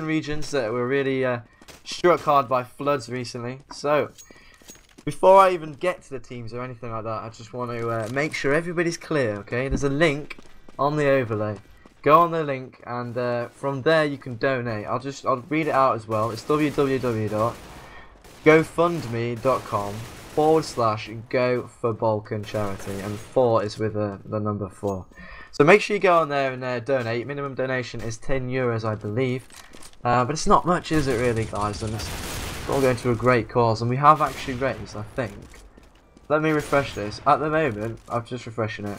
regions that were really struck hard by floods recently. So, before I even get to the teams or anything like that, I just want to make sure everybody's clear, okay? There's a link on the overlay. Go on the link, and from there you can donate. I'll read it out as well. It's www.gofundme.com/Go for Balkan Charity, and 4 is with the number 4. So make sure you go on there and donate. Minimum donation is €10, I believe. But it's not much, is it really, guys? And it's all going to a great cause. And we have actually raised, I think. Let me refresh this. At the moment, I'm just refreshing it.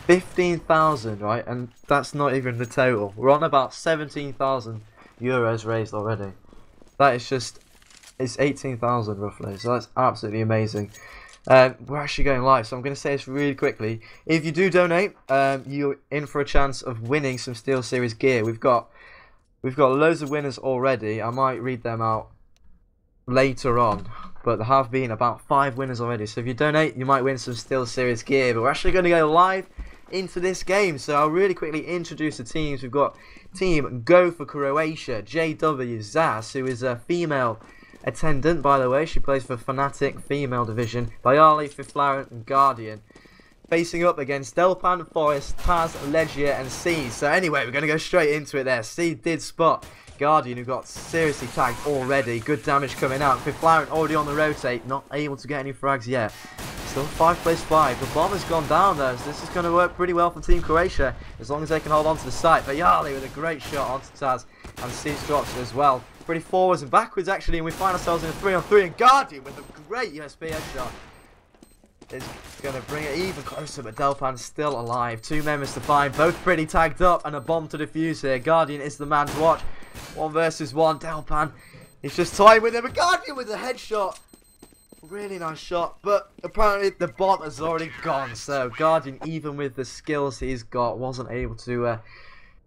15,000, right? And that's not even the total. We're on about €17,000 raised already. That is just, it's 18,000 roughly. So that's absolutely amazing. We're actually going live, so I'm going to say this really quickly. If you do donate, you're in for a chance of winning some SteelSeries gear. We've got loads of winners already. I might read them out later on, but there have been about 5 winners already. So if you donate, you might win some SteelSeries gear. But we're actually going to go live into this game. So I'll really quickly introduce the teams. We've got Team GO4Croatia, JW Zaz, who is a female attendant, by the way. She plays for Fnatic female division. Bayali, Fiflaren and Guardian. Facing up against Delpan, Forest, Taz, Legia and C. So anyway, we're going to go straight into it there. C did spot Guardian, who got seriously tagged already. Good damage coming out. Fiflaren already on the rotate. Not able to get any frags yet. Still 5/5. The bomb has gone down though. So this is going to work pretty well for Team Croatia. As long as they can hold on to the site. Bayali with a great shot onto Taz. And C drops it as well. Pretty forwards and backwards actually. And we find ourselves in a 3-on-3. And Guardian with a great USB headshot is going to bring it even closer, but Delpan's still alive. 2 members to find, both pretty tagged up, and a bomb to defuse here. Guardian is the man to watch. 1 versus 1. Delpan is just toying with him, but Guardian with a headshot. Really nice shot, but apparently the bomb has already gone. So Guardian, even with the skills he's got, wasn't able to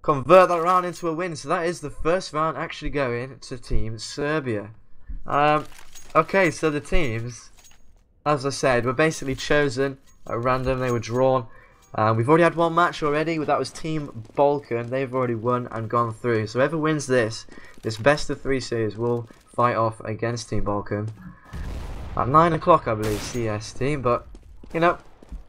convert that round into a win. So that is the first round actually going to Team Serbia. Okay, so the teams, as I said, were basically chosen at random. They were drawn. We've already had 1 match already. That was Team Balkan. They've already won and gone through. So whoever wins this best of 3 series will fight off against Team Balkan at 9 o'clock, I believe, CST. But, you know,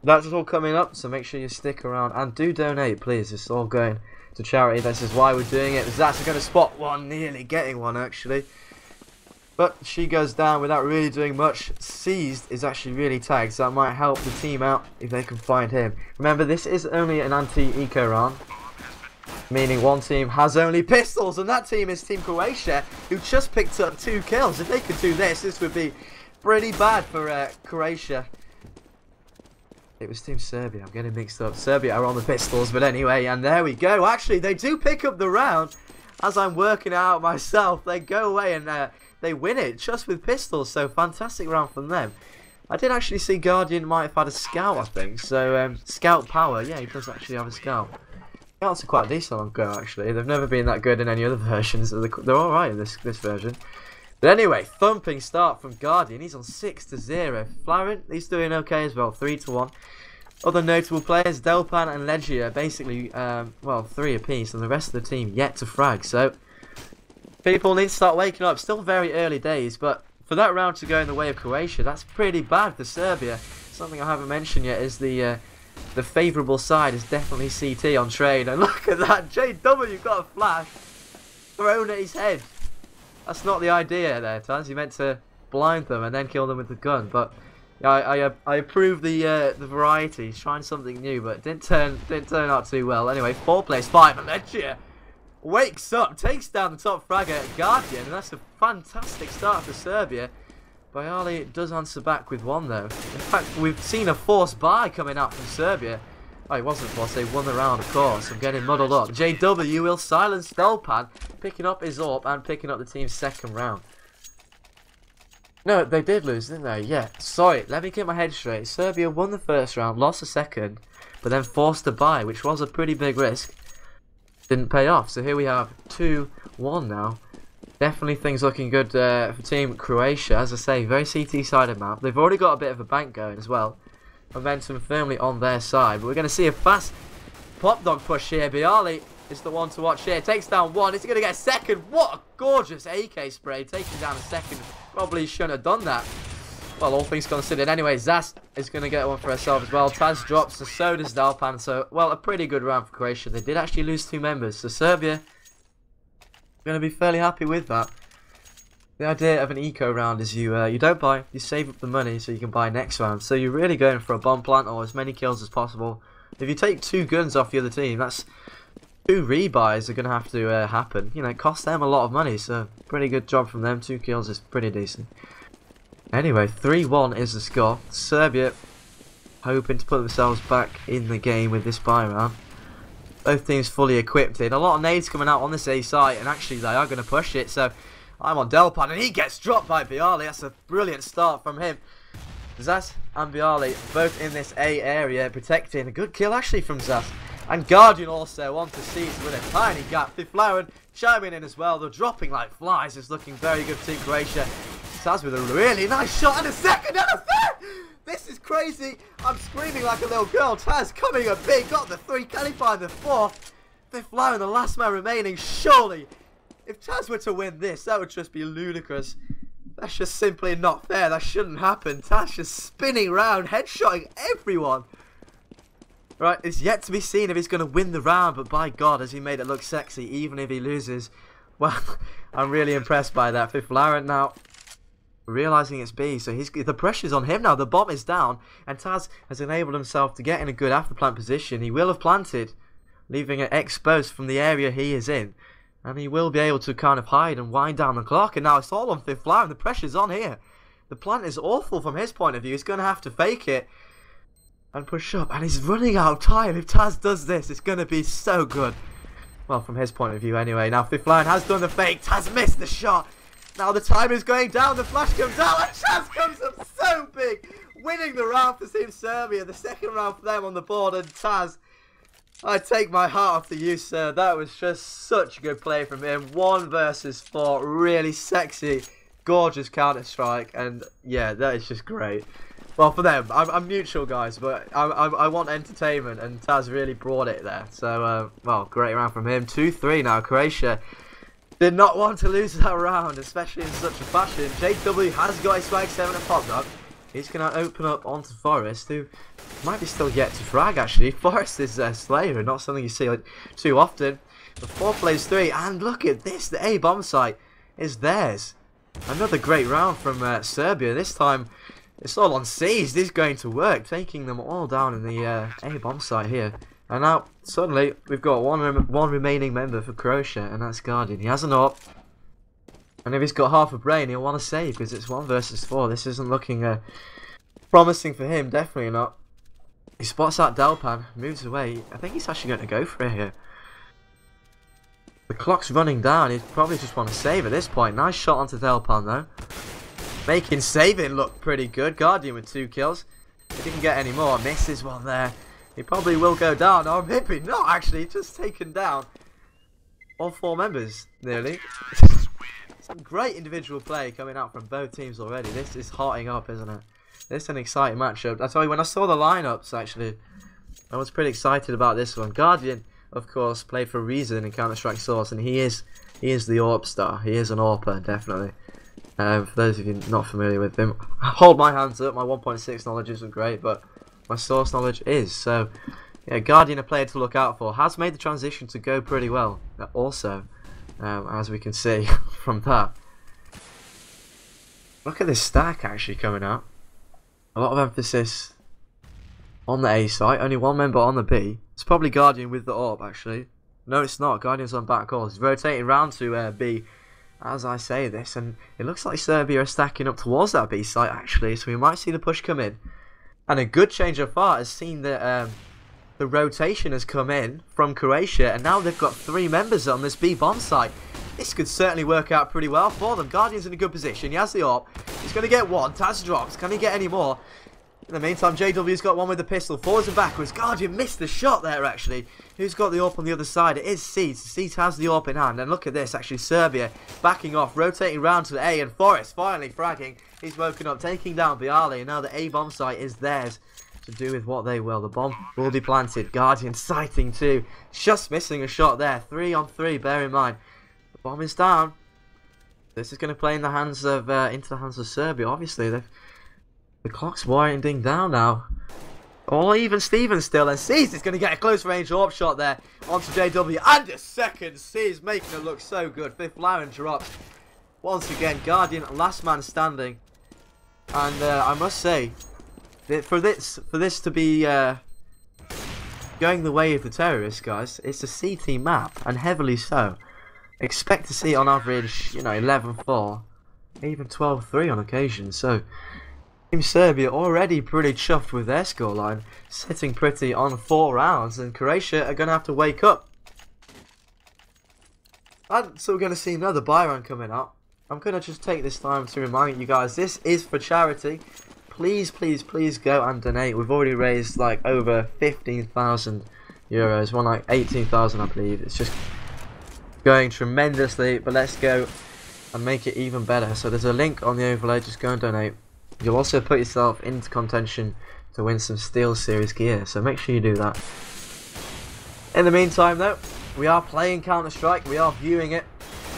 that's all coming up. So make sure you stick around and do donate, please. It's all going to charity. This is why we're doing it. Zats are going to spot one, nearly getting one, actually. But she goes down without really doing much. Seized is actually really tagged, so that might help the team out if they can find him. Remember, this is only an anti-eco round, meaning one team has only pistols, and that team is Team Croatia, who just picked up 2 kills. If they could do this, this would be pretty bad for Croatia. It was Team Serbia, I'm getting mixed up. Serbia are on the pistols, but anyway, and there we go. Actually, they do pick up the round. As I'm working it out myself, they go away and they win it just with pistols. So fantastic round from them. I did actually see Guardian might have had a scout, I think. So scout power, yeah, he does actually have a scout. Scouts are quite decent on Go, actually. They've never been that good in any other versions. They're all right in this version. But anyway, thumping start from Guardian. He's on 6-0. Flaren, he's doing okay as well, 3-1. Other notable players, Delpan and Legia, basically, well, 3 apiece, and the rest of the team yet to frag. So people need to start waking up. Still very early days, but for that round to go in the way of Croatia, that's pretty bad for Serbia. Something I haven't mentioned yet is the favourable side is definitely CT on trade. And look at that, JW got a flash thrown at his head. That's not the idea there, Taz. He meant to blind them and then kill them with the gun. But I approve the variety. He's trying something new, but didn't turn out too well. Anyway, 4-5, and Legia wakes up, takes down the top fragger Guardian, and that's a fantastic start for Serbia. Bayali does answer back with 1 though. In fact, we've seen a forced buy coming out from Serbia. Oh, it wasn't forced, they won the round, of course. I'm getting muddled up. JW will silence Delpan, picking up his AWP and picking up the team's 2nd round. No, they did lose, didn't they? Yeah, sorry, let me get my head straight. Serbia won the 1st round, lost the 2nd, but then forced a buy, which was a pretty big risk. Didn't pay off, so here we have 2-1 now. Definitely things looking good for Team Croatia. As I say, very CT-sided map. They've already got a bit of a bank going as well. Momentum firmly on their side, but we're going to see a fast pop dog push here. Bayali is the one to watch here. Takes down one. Is he going to get a second? What a gorgeous AK spray. Taking down a second. Probably shouldn't have done that. Well, all things considered. Anyway, Zas is going to get one for herself as well. Taz drops, and so does Dalpan. So, well, a pretty good round for Croatia. They did actually lose 2 members. So, Serbia going to be fairly happy with that. The idea of an eco round is you don't buy, you save up the money so you can buy next round. So, you're really going for a bomb plant or as many kills as possible. If you take 2 guns off the other team, that's 2 rebuys are going to have to happen. You know, it costs them a lot of money. So, pretty good job from them. 2 kills is pretty decent. Anyway, 3-1 is the score. Serbia hoping to put themselves back in the game with this buy round. Both teams fully equipped in. A lot of nades coming out on this A site, and actually they are going to push it. So I'm on Delpan, and he gets dropped by Bialy. That's a brilliant start from him. Zas and Bialy both in this A area protecting. A good kill actually from Zas. And Guardian also on to Seeds with a tiny gap. Fiflaren chiming in as well. They're dropping like flies. It's looking very good for Team Croatia. Taz with a really nice shot and a second and a third! This is crazy. I'm screaming like a little girl. Taz coming up big. Got the 3. Can he find the 4th? Fiflaren, the last man remaining. Surely, if Taz were to win this, that would just be ludicrous. That's just simply not fair. That shouldn't happen. Taz just spinning around, headshotting everyone. Right, it's yet to be seen if he's going to win the round, but by God, has he made it look sexy, even if he loses. Well, I'm really impressed by that. Fiflaren now realising it's B, so the pressure's on him now. The bomb is down, and Taz has enabled himself to get in a good after-plant position. He will have planted, leaving it exposed from the area he is in, and he will be able to kind of hide and wind down the clock. And now it's all on Fiflaren. The pressure's on here. The plant is awful from his point of view. He's going to have to fake it and push up, and he's running out of time. If Taz does this, it's going to be so good. Well, from his point of view anyway. Now Fiflaren has done the fake. Taz missed the shot. Now the time is going down. The flash comes out, and Taz comes up so big, winning the round for Team Serbia. The second round for them on the board, and Taz, I take my heart off to you, sir. That was just such a good play from him. 1 versus 4, really sexy, gorgeous Counter-Strike, and yeah, that is just great. Well, for them, I'm neutral, guys, but I want entertainment, and Taz really brought it there. So, well, great round from him. 2-3 now. Croatia did not want to lose that round, especially in such a fashion. JW has got his swag 7 and popped up. He's going to open up onto Forest, who might be still yet to frag, actually. Forest is Slayer, not something you see too often. The 4 plays 3, and look at this. The A bomb site is theirs. Another great round from Serbia. This time, it's all on C's. This is going to work, taking them all down in the A bomb site here. And now, suddenly, we've got one remaining member for Croatia, and that's Guardian. He has an AWP, and if he's got half a brain, he'll want to save, because it's 1 versus 4. This isn't looking promising for him, definitely not. He spots out Delpan, moves away. I think he's actually going to go for it here. The clock's running down. He'd probably just want to save at this point. Nice shot onto Delpan, though. Making saving look pretty good. Guardian with 2 kills. He didn't get any more. Misses one there. He probably will go down. Oh, maybe not, actually. Just taken down all 4 members, nearly. Some great individual play coming out from both teams already. This is hotting up, isn't it? This is an exciting matchup. I tell you, when I saw the lineups, actually, I was pretty excited about this one. Guardian, of course, played for a reason in Counter-Strike Source, and he is the AWP star. He is an AWPer, definitely. For those of you not familiar with him, hold my hands up. My 1.6 knowledge isn't great, but my source knowledge is. So, yeah, Guardian, a player to look out for. Has made the transition to go pretty well, also, as we can see from that. Look at this stack actually coming out. A lot of emphasis on the A site. Only 1 member on the B. It's probably Guardian with the AWP, actually. No, it's not. Guardian's on back calls. He's rotating round to B as I say this, and it looks like Serbia are stacking up towards that B site, actually, so we might see the push come in. And a good change of heart has seen that the rotation has come in from Croatia, and now they've got 3 members on this B bomb site. This could certainly work out pretty well for them. Guardian's in a good position. He has the AWP. He's going to get 1. Taz drops. Can he get any more? In the meantime, JW's got 1 with the pistol. Forwards and backwards. Guardian missed the shot there, actually. Who's got the AWP on the other side? It is Seeds. Seeds has the AWP in hand. And look at this, actually. Serbia backing off, rotating round to the A. And Forrest finally fragging. He's woken up, taking down Bialy. And now the A bomb site is theirs. to do with what they will. The bomb will be planted. Guardian sighting 2. Just missing a shot there. 3 on 3, bear in mind. The bomb is down. This is going to play in the hands of, into the hands of Serbia. Obviously, the clock's winding down now. Or even Steven still, and Sees is going to get a close range AWP shot there onto JW. And a second, Sees making it look so good. Fifth Lauren drops. Once again, Guardian last man standing. And I must say, for this to be going the way of the terrorists, guys, it's a CT map, and heavily so. Expect to see on average, you know, 11-4, even 12-3 on occasion. So, Team Serbia already pretty chuffed with their scoreline, sitting pretty on 4 rounds, and Croatia are going to have to wake up. And so we're going to see another buy run coming up. I'm going to just take this time to remind you guys, this is for charity. Please, please, please go and donate. We've already raised like over 15,000 euros, one like 18,000 I believe. It's just going tremendously, but let's go and make it even better. So there's a link on the overlay, just go and donate. You'll also put yourself into contention to win some Steel Series gear, so make sure you do that. In the meantime though, we are playing Counter-Strike, we are viewing it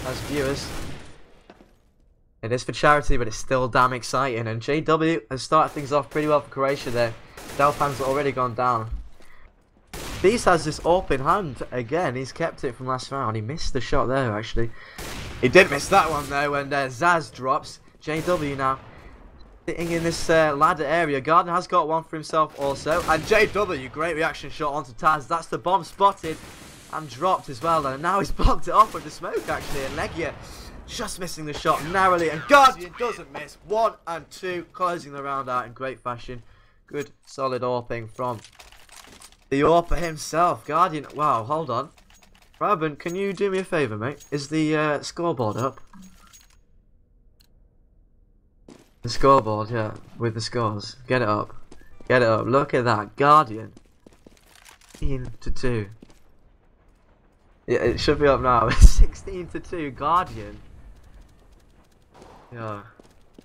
as viewers. It is for charity, but it's still damn exciting, and JW has started things off pretty well for Croatia there. Delpan's already gone down. Beast has this AWP in hand again. He's kept it from last round. He missed the shot there actually. He did miss that one though when Zaz drops. JW now sitting in this ladder area. Gardner has got one for himself also. And JW, great reaction shot onto Taz. That's the bomb spotted and dropped as well. And now he's blocked it off with the smoke actually. And Legia just missing the shot narrowly. And Guardian doesn't miss. 1 and 2, closing the round out in great fashion. Good solid AWPing from the AWPer himself. Guardian, wow, hold on. Robin, can you do me a favour, mate? Is the scoreboard up? The scoreboard, yeah, with the scores. Get it up. Get it up. Look at that. Guardian. 16-2. Yeah, it should be up now. 16-2. Guardian. Yeah.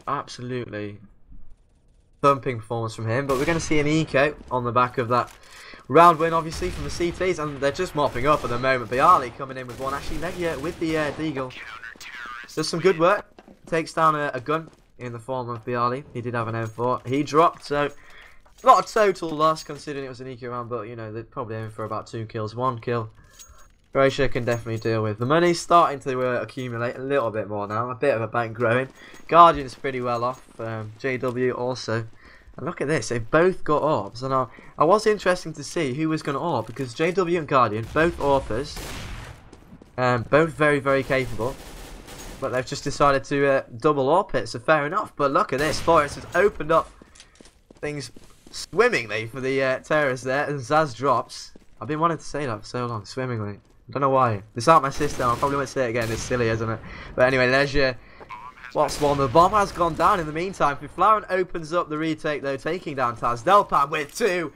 Absolutely thumping performance from him. But we're going to see an eco on the back of that round win, obviously, from the CTs, and they're just mopping up at the moment. Bialy coming in with one. Actually, Legia with the Deagle. Does some good work. Takes down a gun in the form of Bialy. He did have an M4. He dropped, so not a total loss considering it was an eco round, but, you know, they're probably aiming for about 2 kills. 1 kill. Croatia can definitely deal with. The money's starting to accumulate a little bit more now. A bit of a bank growing. Guardian's pretty well off. JW also. And look at this, they've both got AWPs, and I was interesting to see who was going to AWP, because JW and Guardian, both AWPers, both very, very capable, but they've just decided to double AWP it, so fair enough. But look at this, Forrest has opened up things swimmingly for the terrorists there, and Zaz drops. I've been wanting to say that for so long, swimmingly. I don't know why. This aren't my system, I probably won't say it again, it's silly, isn't it? But anyway, Leisure. What's one? The bomb has gone down in the meantime. Flaren opens up the retake though, taking down Taz. Delpan with 2.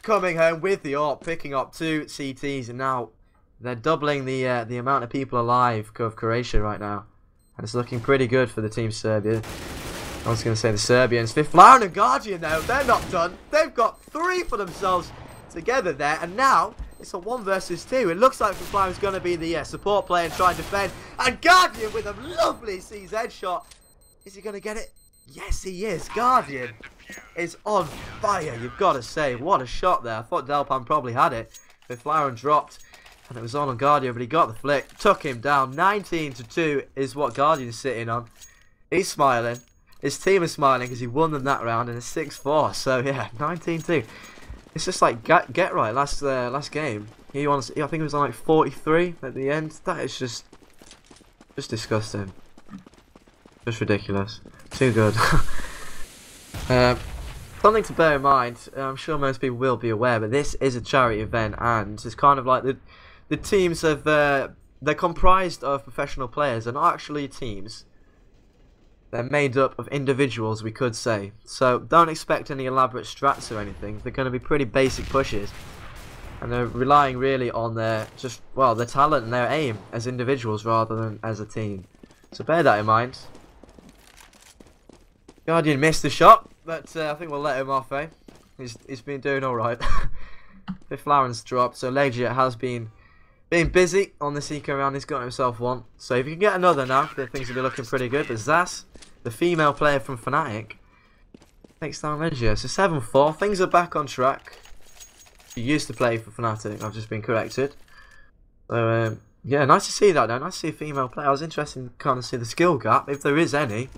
Coming home with the AWP, picking up 2 CTs, and now they're doubling the amount of people alive of Croatia right now. And it's looking pretty good for the Team Serbia. I was going to say the Serbians. Flaren and Guardian though, they're not done. They've got 3 for themselves together there, and now it's a 1 versus 2. It looks like Flaren is going to be the support player and try and defend. And Guardian with a lovely CZ shot. Is he going to get it? Yes, he is. Guardian is on fire, you've got to say. What a shot there. I thought Delpan probably had it. But Flaren dropped, and it was on Guardian, but he got the flick. Took him down. 19-2 is what Guardian's sitting on. He's smiling. His team is smiling because he won them that round, and it's 6-4. So, yeah, 19-2. It's just like get right. Last game, I think he was on like 43 at the end. That is just disgusting. Just ridiculous. Too good. Something to bear in mind. I'm sure most people will be aware, but this is a charity event, and it's kind of like the teams of they're comprised of professional players. They're not actually teams. They're made up of individuals, we could say. So don't expect any elaborate strats or anything. They're going to be pretty basic pushes. And they're relying really on their talent and their aim as individuals rather than as a team. So bear that in mind. Guardian missed the shot, but I think we'll let him off, eh? he's been doing all right. Fifth Lauren's dropped, so Legia has been busy on this eco round. He's got himself one. So if you can get another now, then things will be looking pretty good. But Zas, the female player from Fnatic, takes down Legia. So 7-4. Things are back on track. She used to play for Fnatic. I've just been corrected. So yeah, nice to see that though. Nice to see a female player. I was interested in kind of see the skill gap, if there is any.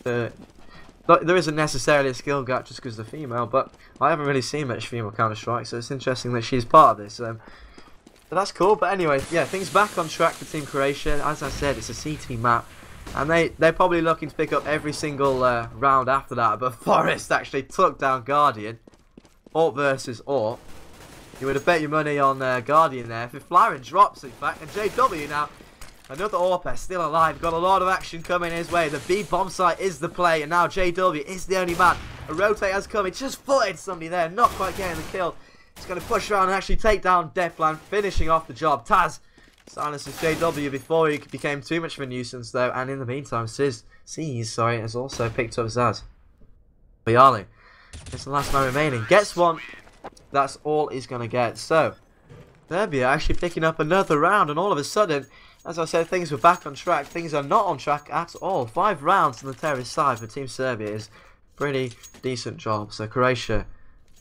There isn't necessarily a skill gap just because they're female, but I haven't really seen much female Counter-Strike, so it's interesting that she's part of this. So that's cool. But anyway, yeah, things back on track for Team Croatia. As I said, it's a CT map, and they're probably looking to pick up every single round after that. But Forest actually took down Guardian. Ort versus Ort. You would have bet your money on Guardian there. If Flaren drops, in fact, and JW now, another Orpeth still alive. Got a lot of action coming his way. The B bomb site is the play, and now JW is the only man. A rotate has come. He just footed somebody there, not quite getting the kill. He's going to push around and actually take down Deathland, finishing off the job. Taz silences JW before he became too much of a nuisance, though. And in the meantime, Sees has also picked up Zaz. Bialy is the last man remaining. Gets one. That's all he's going to get. So, Serbia actually picking up another round, and all of a sudden, as I said, things were back on track. Things are not on track at all. 5 rounds on the terrorist side for Team Serbia is pretty decent job. So Croatia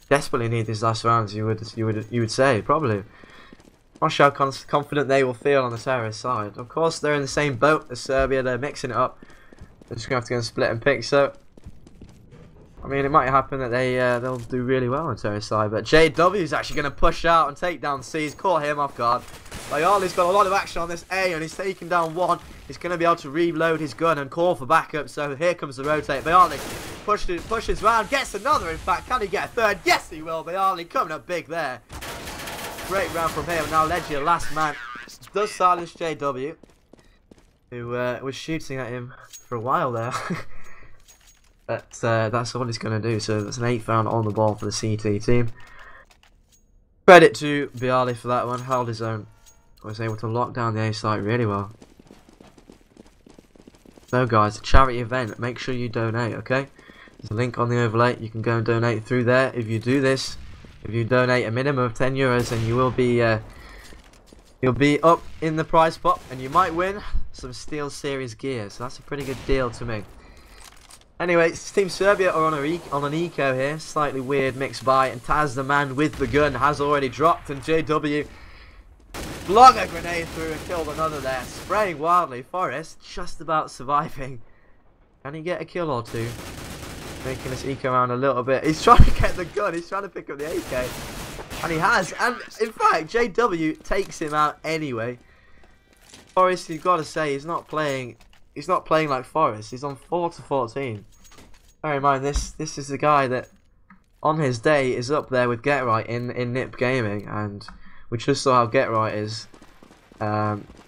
desperately need these last rounds. You would say probably. Not sure how confident they will feel on the terrorist side. Of course, they're in the same boat as Serbia. They're mixing it up. They're just gonna have to go and split and pick. So, I mean, it might happen that they'll do really well on the terrorist side. But JW is actually going to push out and take down C's. Caught him off guard. Bialy's got a lot of action on this A, and he's taking down one. He's going to be able to reload his gun and call for backup. So here comes the rotate. Bialy pushes round, gets another. In fact, can he get a third? Yes, he will. Bialy coming up big there. Great round from him. Now Legia, last man, does silence JW, who was shooting at him for a while there. But that's all he's going to do. So that's an 8th round on the ball for the CT team. Credit to Bialy for that one. Held his own. Was able to lock down the A site really well. So guys, a charity event. Make sure you donate, okay? There's a link on the overlay. You can go and donate through there. If you do this, if you donate a minimum of €10, then you will be you'll be up in the prize pot, and you might win some Steel Series gear. So that's a pretty good deal to me. Anyway, Team Serbia are on an eco here. Slightly weird mixed by, and Taz, the man with the gun, has already dropped, and JW flung a grenade through and killed another there. Spraying wildly. Forest just about surviving. Can he get a kill or two? Making this eco around a little bit. He's trying to get the gun. He's trying to pick up the AK. And he has. And in fact, JW takes him out anyway. Forest, you've got to say, he's not playing like Forest. He's on 4-14. Bear in mind, this is the guy that, on his day, is up there with Get Right in NIP Gaming, and we just saw how Get Right is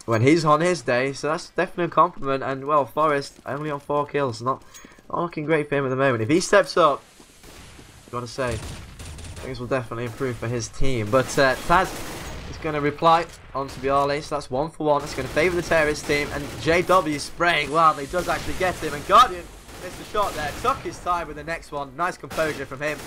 when he's on his day. So that's definitely a compliment. And well, Forest only on 4 kills, not looking great for him at the moment. If he steps up, I've got to say, things will definitely improve for his team. But Taz is going to reply onto Bialy, so that's 1 for 1. That's going to favour the terrorist team, and JW spraying wildly does actually get him, and Guardian missed a shot there, took his time with the next one. Nice composure from him,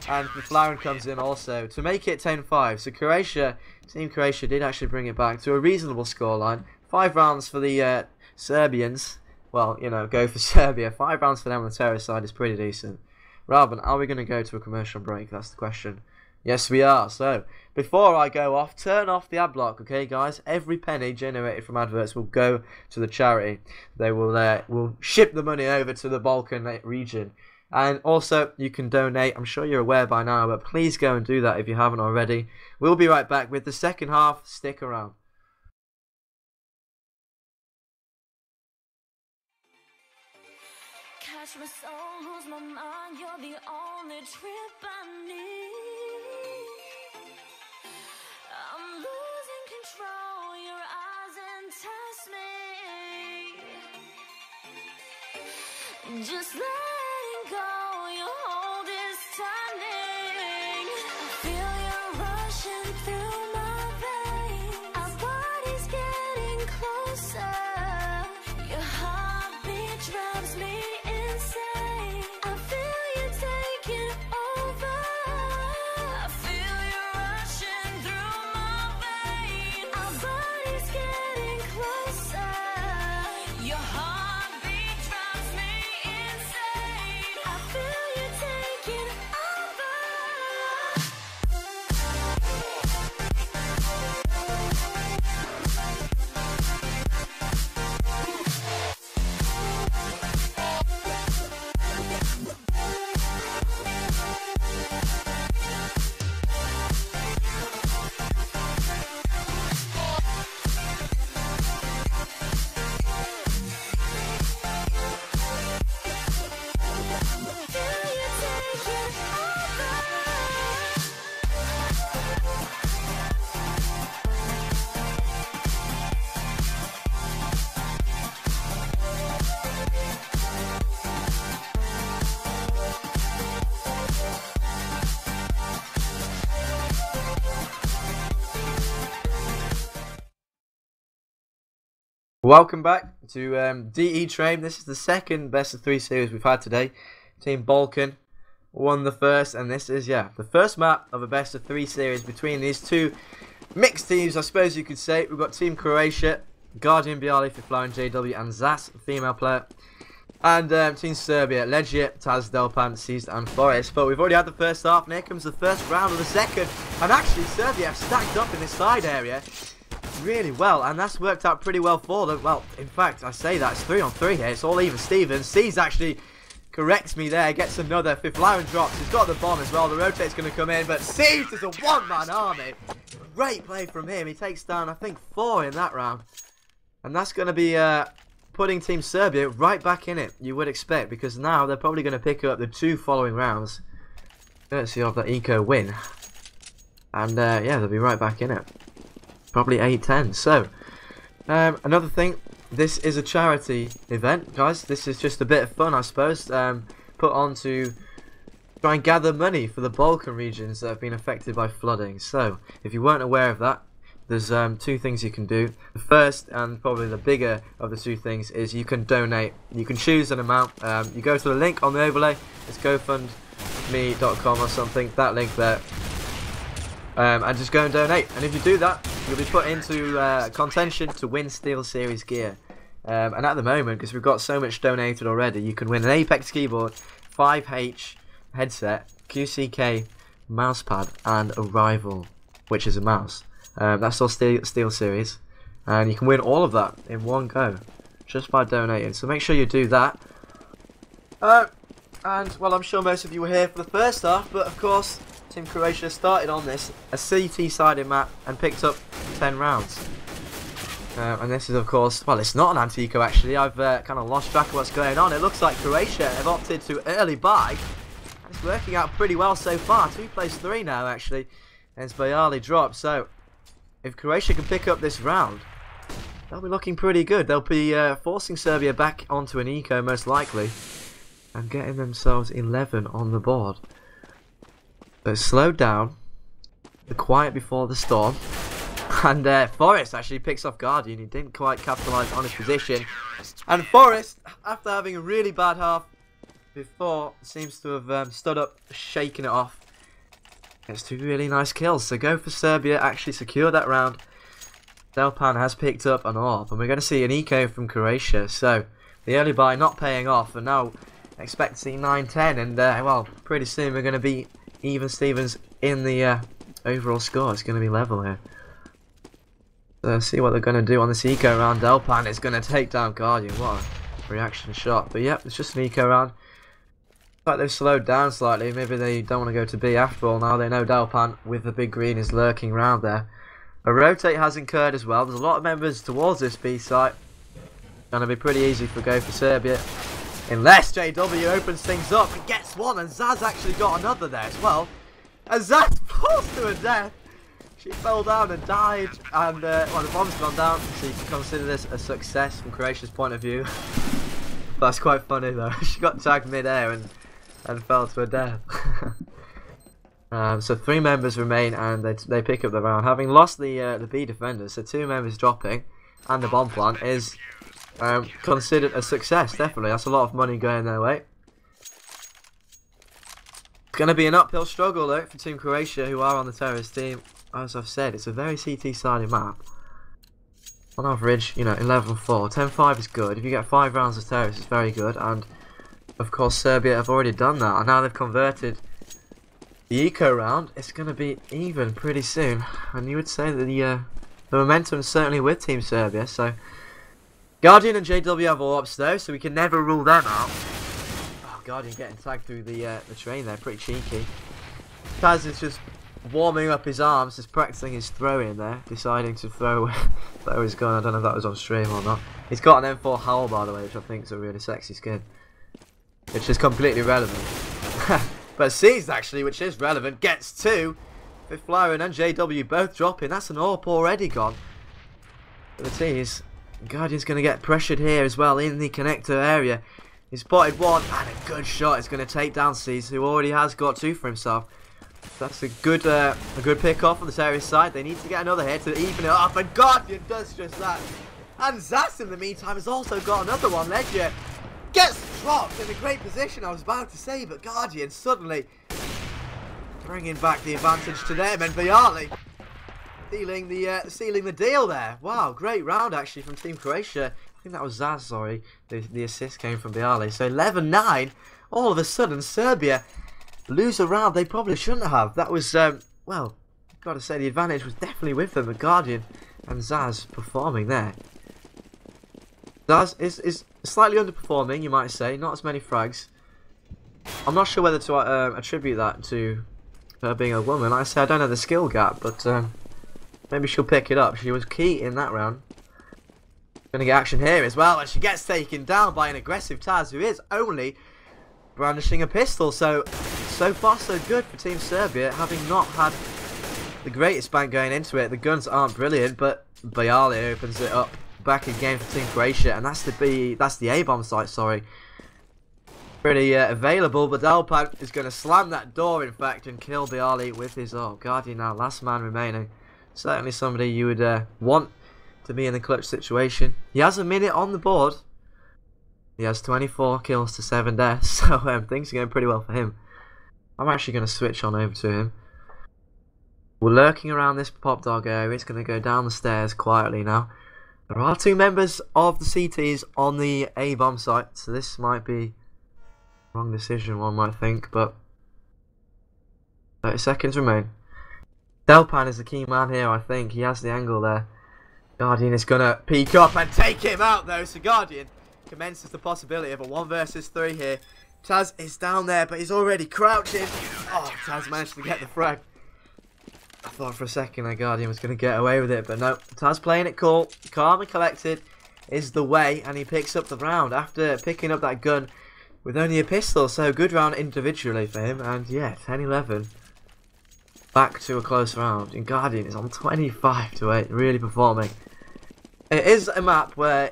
and Flaren comes in also to make it 10-5. So Croatia, Team Croatia did actually bring it back to a reasonable scoreline. 5 rounds for the Serbians. Well, you know, go for Serbia. 5 rounds for them on the terrorist side is pretty decent. Robin, are we going to go to a commercial break? That's the question. Yes, we are. So, before I go off, turn off the ad block, okay, guys? Every penny generated from adverts will go to the charity. They will ship the money over to the Balkan region. And also, you can donate. I'm sure you're aware by now, but please go and do that if you haven't already. We'll be right back with the second half. Stick around. Catch my soul, lose my mind. You're the only trip I need. I'm losing control. Your eyes entice me. Just letting go. Your hold is tightening. I feel you rushing through my veins. Our bodies getting closer. Your heartbeat drives me insane. I feel you taking over Welcome back to DE Train. This is the second best of 3 series we've had today. Team Balkan won the first, and this is, the first map of a best of 3 series between these two mixed teams, I suppose you could say. We've got Team Croatia, Guardian Bialy for Flower and JW, and Zas, female player. And Team Serbia, Legia, Taz, Delpan, Seized, and Forest. But we've already had the first half, and here comes the first round of the second. And actually, Serbia have stacked up in this side area really well, and that's worked out pretty well for them. Well, in fact, I say that, it's 3 on 3 here. It's all even Stevens. Seized actually corrects me there, gets another. Fifth Lauren drops. He's got the bomb as well. The rotate's going to come in, but Seized is a one-man army. Great play from him. He takes down, I think, 4 in that round. And that's going to be putting Team Serbia right back in it, you would expect, because now they're probably going to pick up the 2 following rounds, courtesy of the eco win. And they'll be right back in it. Probably 8-10. So, another thing, this is a charity event, guys. This is just a bit of fun, I suppose, put on to try and gather money for the Balkan regions that have been affected by flooding. So, if you weren't aware of that, there's 2 things you can do. The first, and probably the bigger of the 2 things, is you can donate. You can choose an amount. You go to the link on the overlay. It's gofundme.com or something, that link there. And just go and donate. And if you do that, you'll be put into contention to win Steel Series gear. And at the moment, because we've got so much donated already, you can win an Apex keyboard, 5H headset, QCK mousepad, and a rival, which is a mouse. That's all Steel Series, and you can win all of that in one go just by donating. So make sure you do that. And well, I'm sure most of you were here for the first half, but of course Team Croatia started on this a CT-sided map and picked up 10 rounds. And this is, of course, well, it's not an anti-eco actually. I've kind of lost track of what's going on. It looks like Croatia have opted to early buy. It's working out pretty well so far. 2 plays 3 now actually, as Bialy dropped. So if Croatia can pick up this round, they'll be looking pretty good. They'll be forcing Serbia back onto an eco most likely, and getting themselves 11 on the board. But slowed down, the quiet before the storm, and Forest actually picks off Guardian. He didn't quite capitalise on his position, and Forest, after having a really bad half before, seems to have stood up, shaking it off. It's 2 really nice kills. So GO4Serbia actually secured that round. Delpan has picked up an AWP, and we're going to see an eco from Croatia. So the early buy not paying off, and now expect to see 9-10, and well, pretty soon we're going to be even Stevens in the overall score. It's going to be level here. So see what they're going to do on this eco round. Delpan is going to take down Guardian. What a reaction shot. But yep, it's just an eco round. Like they've slowed down slightly. Maybe they don't want to go to B after all. Now they know Delpan with the big green is lurking round there. A rotate has incurred as well. There's a lot of members towards this B site. Gonna be pretty easy for GO4Serbia, unless JW opens things up and gets one, and Zaz actually got another there as well. And Zaz falls to her death. She fell down and died, and well, the bomb's gone down, so you can consider this a success from Croatia's point of view. That's quite funny though. She got tagged mid-air and fell to her death. So 3 members remain, and they pick up the round, having lost the B defenders. So 2 members dropping, and the bomb plant is considered a success. Definitely, that's a lot of money going their way. It's going to be an uphill struggle though for Team Croatia, who are on the terrorist team. As I've said, it's a very CT-sided map. On average, you know, 11-4, 10-5 is good. If you get 5 rounds of terrorists, it's very good. And of course, Serbia have already done that, and now they've converted the eco round. It's going to be even pretty soon, and you would say that the momentum is certainly with Team Serbia. So Guardian and JW have AWPs though, so we can never rule them out. Oh, Guardian getting tagged through the train there, pretty cheeky. Taz is just warming up his arms, just practicing his throw in there, deciding to throw his gun. I don't know if that was on stream or not. He's got an M4 Howl, by the way, which I think is a really sexy skin, which is completely relevant. But Seized actually, which is relevant, gets 2. Fifth Flaren and JW both dropping. That's an AWP already gone. For the T's, Guardian's going to get pressured here as well in the connector area. He's spotted 1, and a good shot. It's going to take down Seized, who already has got 2 for himself. That's a good pick off on the terrorist side. They need to get another hit to even it up, and Guardian does just that. And Zas, in the meantime, has also got another one. Ledger gets dropped in a great position, I was about to say, but Guardian suddenly bringing back the advantage to them, and Viali sealing the deal there. Wow, great round actually from Team Croatia. I think that was Zaz, sorry. The assist came from Viali. So 11-9. All of a sudden, Serbia lose a round they probably shouldn't have. That was, well, got to say the advantage was definitely with them. The Guardian and Zaz performing there. Zaz is slightly underperforming, you might say. Not as many frags. I'm not sure whether to attribute that to her being a woman. Like I say, I don't know the skill gap, but maybe she'll pick it up. She was key in that round. Gonna get action here as well, and she gets taken down by an aggressive Taz, who is only brandishing a pistol. So far so good for Team Serbia, having not had the greatest bank going into it. The guns aren't brilliant, but Bayali opens it up back again for Team Croatia, and that's the A-bomb site, sorry. Pretty available, but Delpan is going to slam that door, in fact, and kill Bayali with his Guardian now, last man remaining. Certainly somebody you would want to be in the clutch situation. He has a minute on the board. He has 24 kills to 7 deaths, so things are going pretty well for him. I'm actually going to switch on over to him. We're lurking around this pop dog area. It's going to go down the stairs quietly now. There are 2 members of the CTs on the A-bomb site, so this might be a wrong decision, one might think, but 30 seconds remain. Delpan is the key man here, I think. He has the angle there. Guardian is going to peek up and take him out, though. So Guardian commences the possibility of a 1 versus 3 here. Taz is down there, but he's already crouching. Oh, Taz managed to get the frag. I thought for a second that Guardian was going to get away with it, but no. Taz playing it cool. Calm and collected is the way, and he picks up the round after picking up that gun with only a pistol. So good round individually for him, and yeah, 10-11. Back to a close round, and Guardian is on 25-8, really performing. It is a map where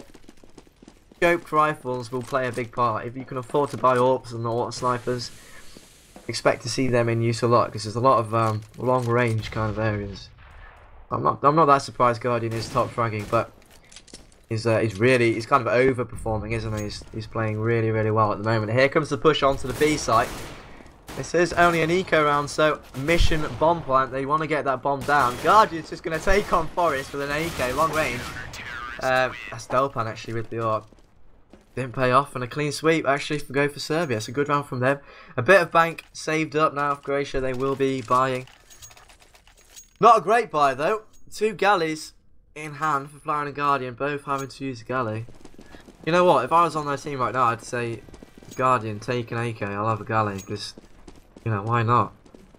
scoped rifles will play a big part. If you can afford to buy AWPs and auto snipers, expect to see them in use a lot, because there's a lot of long range kind of areas. I'm not that surprised Guardian is top fragging, but he's kind of overperforming, isn't he? He's playing really well at the moment. Here comes the push onto the B site. This is only an eco round, so mission bomb plant. They want to get that bomb down. Guardian's just going to take on Forest with an AK, long range. That's Delpan actually with the AWP. Didn't pay off, and a clean sweep actually for GO4Serbia. It's a good round from them. A bit of bank saved up now for Croatia. They will be buying. Not a great buy though. 2 galleys in hand for Flower and Guardian, both having to use a galley. You know what? If I was on their team right now, I'd say Guardian, take an AK. I'll have a galley, because you know why not?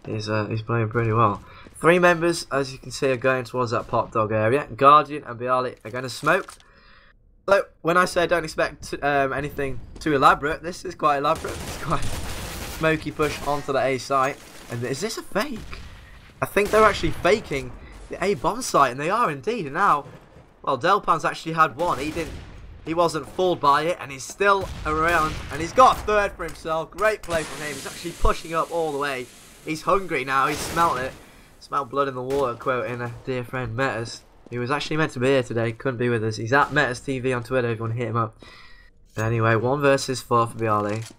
He's playing pretty well. 3 members, as you can see, are going towards that pop dog area. Guardian and Bialy are going to smoke. So when I say I don't expect anything too elaborate, this is quite elaborate. It's quite smoky push onto the A site. And is this a fake? I think they're actually faking the A bomb site, and they are indeed. And now, well, Delpan's actually had one. He wasn't fooled by it, and he's still around, and he's got a 3rd for himself. Great play from him. He's actually pushing up all the way. He's hungry now. He's smelt it. Smelled blood in the water, quoting a dear friend Metas. He was actually meant to be here today, couldn't be with us. He's at Metas TV on Twitter if you want to hit him up. But anyway, 1 versus 4 for Bialy.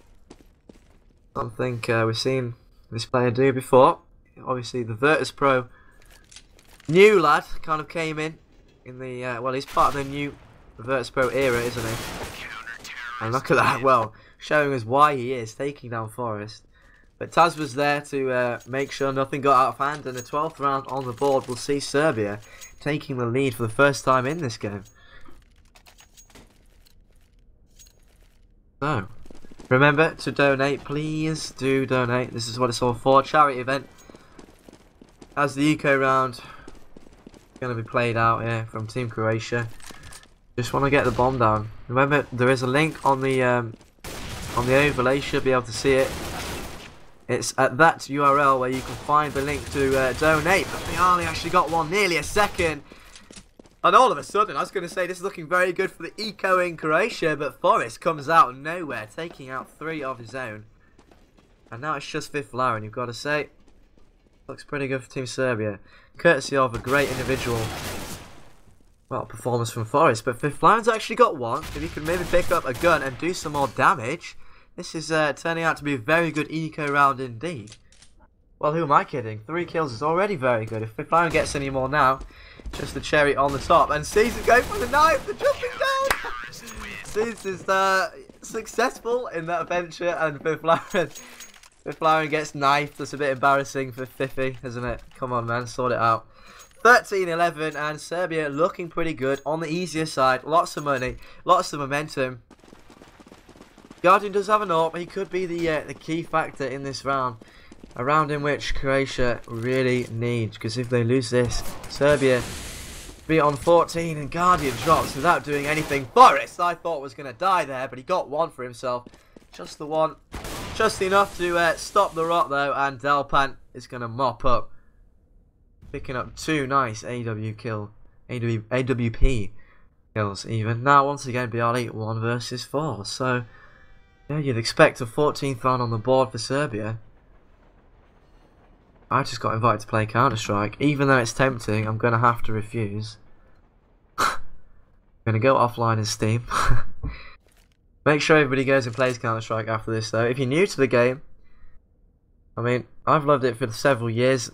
Something we've seen this player do before. Obviously, the Virtus Pro new lad kind of came in the well, he's part of the new Virtus Pro era, isn't he? And look at that, well, showing us why he is taking down Forest. But Taz was there to make sure nothing got out of hand, and the 12th round on the board will see Serbia taking the lead for the first time in this game. So, remember to donate, please do donate. This is what it's all for, charity event. As the eco round going to be played out here from Team Croatia. Just want to get the bomb down. Remember, there is a link on the overlay. You should be able to see it. It's at that URL where you can find the link to donate. But Bialy actually got one, nearly a second. And all of a sudden, I was going to say this is looking very good for the eco in Croatia, but Forest comes out of nowhere, taking out 3 of his own. And now it's just 5th flower, and you've got to say, looks pretty good for Team Serbia, courtesy of a great individual well, performance from Forest, but Fifth Lion's actually got one. If he can maybe pick up a gun and do some more damage, this is turning out to be a very good eco round indeed. Well, who am I kidding? 3 kills is already very good. If Fifth Lion gets any more now, just the cherry on the top. And Caesar going for the knife, the jumping down! Caesar's successful in that venture, and Fifth Lion gets knifed. That's a bit embarrassing for Fiffy, isn't it? Come on, man, sort it out. 13-11, and Serbia looking pretty good on the easier side. Lots of money, lots of momentum. Guardian does have an AWP. He could be the key factor in this round. A round in which Croatia really needs, because if they lose this, Serbia be on 14 and Guardian drops without doing anything. Forrest, I thought, was going to die there, but he got one for himself. Just the one. Just enough to stop the rot, though, and Delpan is going to mop up. Picking up 2 nice AWP kills, even. Now, once again, Bialy 1 versus 4. So, yeah, you'd expect a 14th round on the board for Serbia. I just got invited to play Counter-Strike. Even though it's tempting, I'm going to have to refuse. I'm going to go offline in Steam. Make sure everybody goes and plays Counter-Strike after this, though. If you're new to the game, I mean, I've loved it for several years.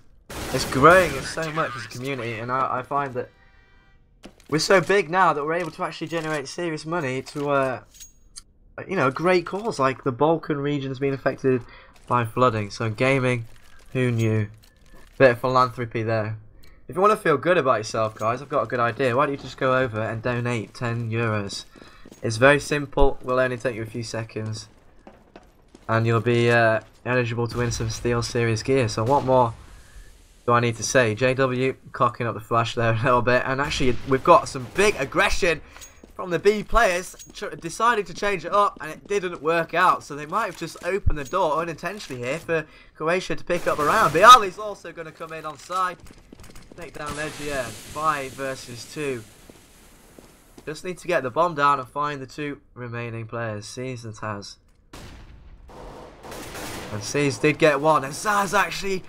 It's growing so much as a community, and I find that we're so big now that we're able to actually generate serious money to, you know, a great cause. Like the Balkan region has been affected by flooding, so gaming, who knew? Bit of philanthropy there. If you want to feel good about yourself, guys, I've got a good idea. Why don't you just go over and donate 10 euros? It's very simple. Will only take you a few seconds, and you'll be eligible to win some Steel Series gear. So what more do I need to say? JW cocking up the flash there a little bit, and actually we've got some big aggression from the B players, deciding to change it up, and it didn't work out, so they might have just opened the door unintentionally here for Croatia to pick up a round. Bialy's also going to come in on side, take down Legia, 5 versus 2. Just need to get the bomb down and find the 2 remaining players, Seas and Taz. And Seas did get one, and Zaz actually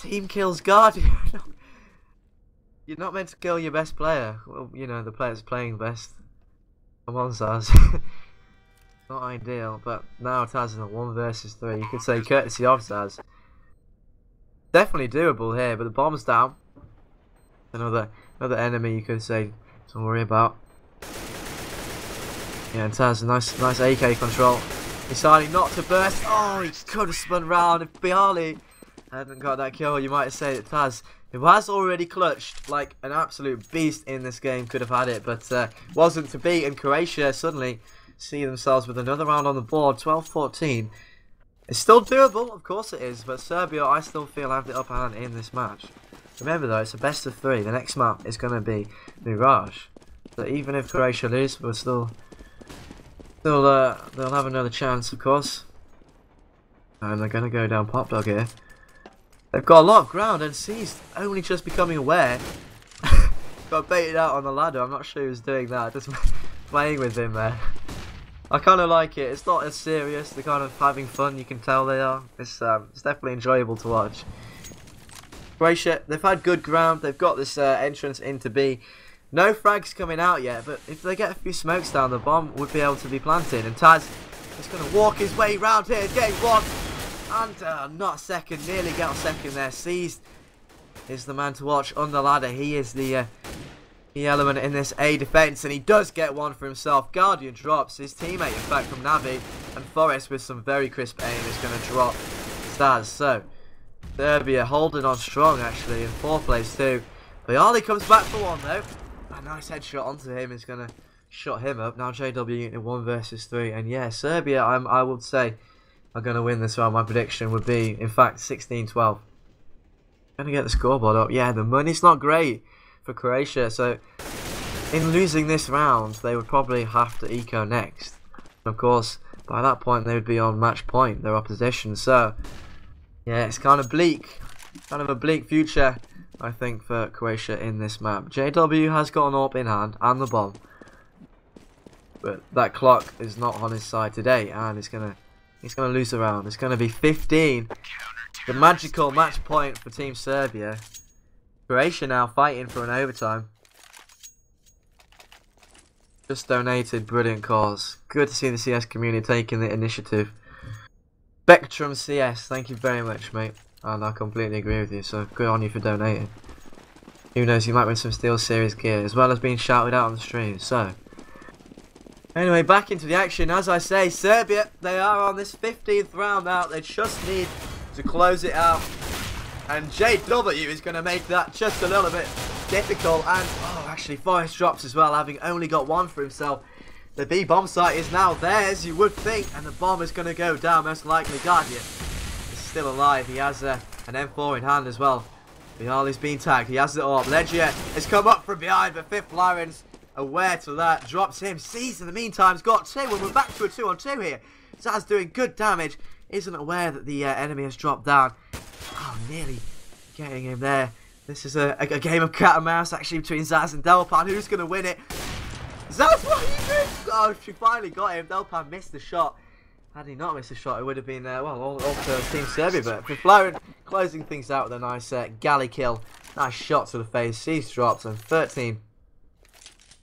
team kills Guardian. You're not meant to kill your best player. Well, you know, the player's playing best. Come on, Zaz. Not ideal, but now Taz in a 1 versus 3. You could say courtesy of Zaz. Definitely doable here, but the bomb's down. Another enemy you could say don't worry about. Yeah, and Taz, nice AK control. Deciding not to burst. Oh, he could have spun round. If Bialy hadn't got that kill, you might say that Taz, who has already clutched like an absolute beast in this game, could have had it, but wasn't to be, and Croatia suddenly see themselves with another round on the board. 12-14. It's still doable, of course it is, but Serbia, I still feel, have the upper hand in this match. Remember though, it's a best of 3. The next map is going to be Mirage, so even if Croatia lose, we'll still they'll have another chance, of course. And they're going to go down Pop Dog here. They've got a lot of ground, and C's only just becoming aware. Got baited out on the ladder. I'm not sure who's doing that. Just playing with him there. I kind of like it. It's not as serious. They're kind of having fun. You can tell they are. It's definitely enjoyable to watch. Croatia, they've had good ground. They've got this entrance into B. No frags coming out yet, but if they get a few smokes down, the bomb would be able to be planted. And Taz is going to walk his way round here, getting one. And not second, nearly got second there. Seized is the man to watch on the ladder. He is the key element in this A defense, and he does get one for himself. Guardian drops his teammate, in fact, from Navi, and Forrest with some very crisp aim is going to drop Staz. So Serbia holding on strong actually in 4th place too. Bialy comes back for one though. A nice headshot onto him is going to shut him up. Now JW in 1 versus 3, and yeah, Serbia, I would say, are going to win this round. My prediction would be, in fact, 16-12. Going to get the scoreboard up. Yeah, the money's not great for Croatia, so in losing this round, they would probably have to eco next. And of course, by that point, they would be on match point, their opposition. So, yeah, it's kind of bleak. Kind of a bleak future, I think, for Croatia in this map. JW has got an AWP in hand and the bomb, but that clock is not on his side today, and he's gonna lose the round. It's gonna be 15. The magical match point for Team Serbia. Croatia now fighting for an overtime. Just donated, brilliant cause. Good to see the CS community taking the initiative. Spectrum CS, thank you very much, mate. And I completely agree with you, so good on you for donating. Who knows, you might win some Steel Series gear, as well as being shouted out on the stream, so. Anyway, back into the action. As I say, Serbia, they are on this 15th round now. They just need to close it out. And JW is going to make that just a little bit difficult. And, oh, actually, Forrest drops as well, having only got one for himself. The B bomb site is now theirs, you would think. And the bomb is going to go down, most likely. Guardian is still alive. He has an M4 in hand as well. Bialy's been tagged. He has it all. Legia has come up from behind, but Fifth Lawrence aware to that, drops him. Sees in the meantime's got two, and we're back to a 2-on-2 here. Zaz doing good damage, isn't aware that the enemy has dropped down. Oh, nearly getting him there. This is a game of cat and mouse actually between Zaz and Delpan. Who's going to win it? Zaz, what he did? Oh, she finally got him. Delpan missed the shot. Had he not missed the shot, it would have been, well, all to Team Serbia. But for Flaren, closing things out with a nice galley kill. Nice shot to the face. He's dropped, and 13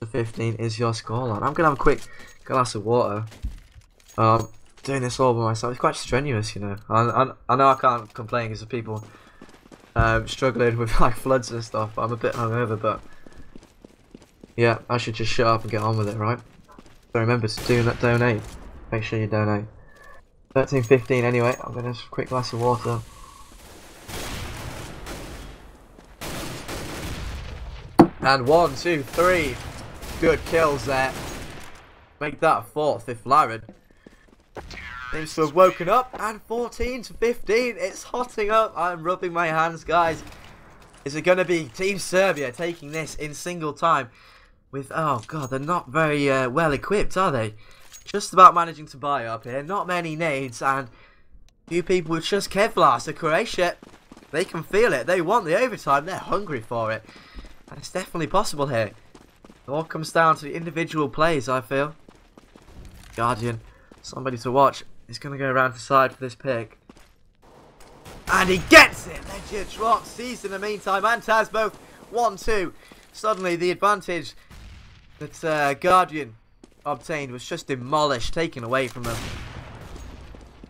to 15 is your scoreline. I'm going to have a quick glass of water. Doing this all by myself. It's quite strenuous, you know. I know I can't complain because of people struggling with like floods and stuff. But I'm a bit hungover, but yeah, I should just shut up and get on with it, right? So remember to do that, donate. Make sure you donate. 13-15 anyway. I'm going to have a quick glass of water. And 1, 2, 3. Good kills there. Make that a fourth if Laren seems to have woken up. And 14 to 15. It's hotting up. I'm rubbing my hands, guys. Is it going to be Team Serbia taking this in single time? With, oh god, they're not very well equipped, are they? Just about managing to buy up here. Not many nades and few people with just Kevlar. So Croatia, they can feel it. They want the overtime. They're hungry for it. And it's definitely possible here. It all comes down to the individual plays, I feel. Guardian, somebody to watch. He's going to go around the side for this pick. And he gets it! Legend drops. Sees in the meantime. And Taz both 1-2. Suddenly the advantage that Guardian obtained was just demolished, taken away from them.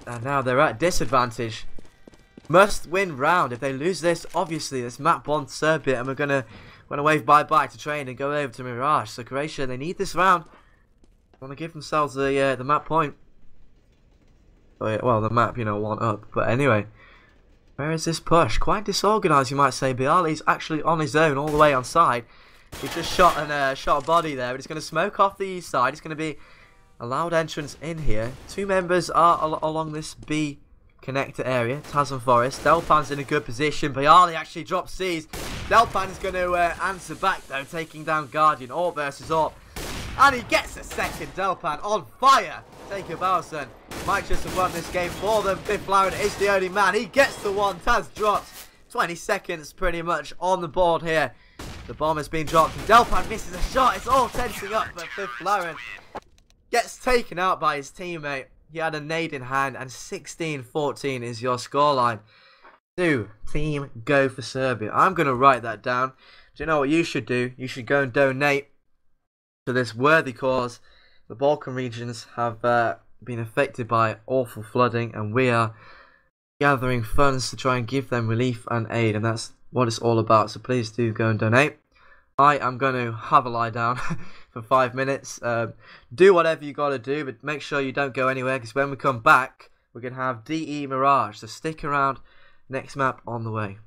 And now they're at disadvantage. Must win round. If they lose this, obviously this map wants Serbia, and we're gonna wave bye-bye to train and go over to Mirage. So Croatia, they need this round. Want to give themselves the map point. Oh, yeah, well, the map, you know, one up. But anyway, where is this push? Quite disorganised, you might say. Bialy's actually on his own, all the way on side. He just shot a body there, but it's going to smoke off the east side. It's going to be a loud entrance in here. Two members are along this B connector area. Taz and Forrest. Delpan's in a good position. Bialy actually drops C's. Delpan is going to answer back though, taking down Guardian. All versus all. And he gets a second. Delpan on fire. Taker Balson might just have won this game for them. Fifth Laren is the only man. He gets the one. Taz drops. 20 seconds pretty much on the board here. The bomb has been dropped and Delpan misses a shot. It's all tensing up, but Fifth Laren gets taken out by his teammate. He had a nade in hand, and 16-14 is your scoreline. To Team GO4Serbia. I'm going to write that down. Do you know what you should do? You should go and donate to this worthy cause. The Balkan regions have been affected by awful flooding, and we are gathering funds to try and give them relief and aid, and that's what it's all about. So please do go and donate. I am going to have a lie down for 5 minutes. Do whatever you got to do, but make sure you don't go anywhere, because when we come back, we're going to have DE Mirage. So stick around. Next map on the way.